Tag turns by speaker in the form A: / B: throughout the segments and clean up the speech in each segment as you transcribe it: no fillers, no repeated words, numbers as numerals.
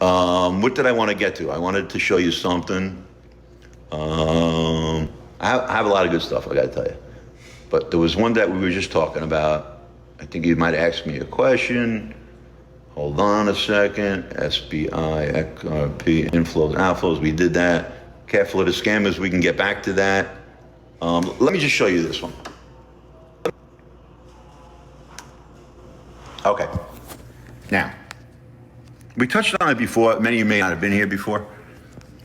A: What did I want to get to? I wanted to show you something. I have a lot of good stuff, I got to tell you. But there was one that we were just talking about. I think you might ask me a question. Hold on a second. SBIGROUP, inflows, outflows. We did that. Careful of the scammers. We can get back to that. Let me just show you this one. Okay. Now, we touched on it before. Many of you may not have been here before,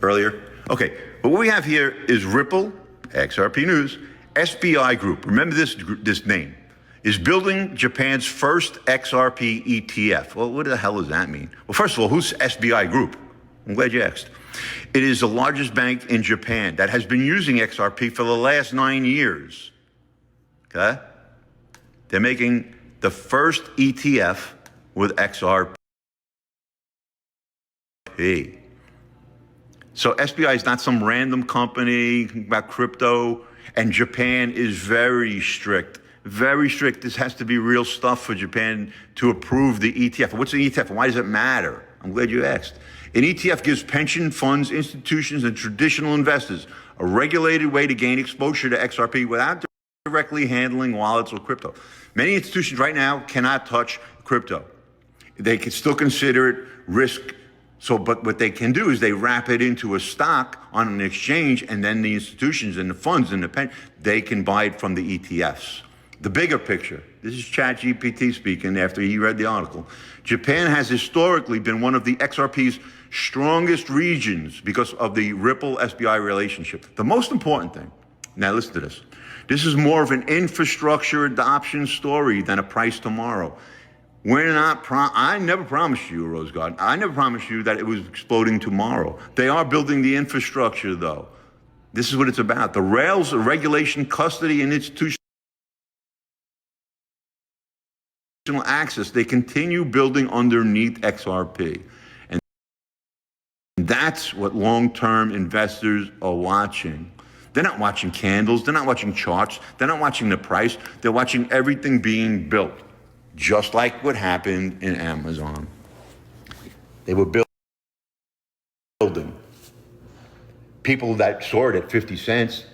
A: earlier. Okay, but what we have here is Ripple, XRP News, SBIGROUP. Remember this name. Is building Japan's first XRP ETF. Well, what the hell does that mean? Well, first of all, who's SBIGROUP? I'm glad you asked. It is the largest bank in Japan that has been using XRP for the last 9 years. Okay? They're making the first ETF with XRP. So SBI is not some random company about crypto, and Japan is very strict. Very strict. This has to be real stuff for Japan to approve the ETF. What's an ETF and why does it matter? I'm glad you asked. An ETF gives pension funds, institutions, and traditional investors a regulated way to gain exposure to XRP without directly handling wallets or crypto. Many institutions right now cannot touch crypto. They can still consider it risk. But what they can do is they wrap it into a stock on an exchange, and then the institutions and the funds and they can buy it from the ETFs. The bigger picture, this is ChatGPT speaking after he read the article. Japan has historically been one of the XRP's strongest regions because of the Ripple SBI relationship. The most important thing, now listen to this. This is more of an infrastructure adoption story than a price tomorrow. We're not, I never promised you, Rose Garden. I never promised you that it was exploding tomorrow. They are building the infrastructure though. This is what it's about. The rails of regulation, custody, and institutional access, they continue building underneath XRP. And that's what long-term investors are watching. They're not watching candles, they're not watching charts, they're not watching the price, they're watching everything being built. Just like what happened in Amazon. They were building. People that saw it at 50 cents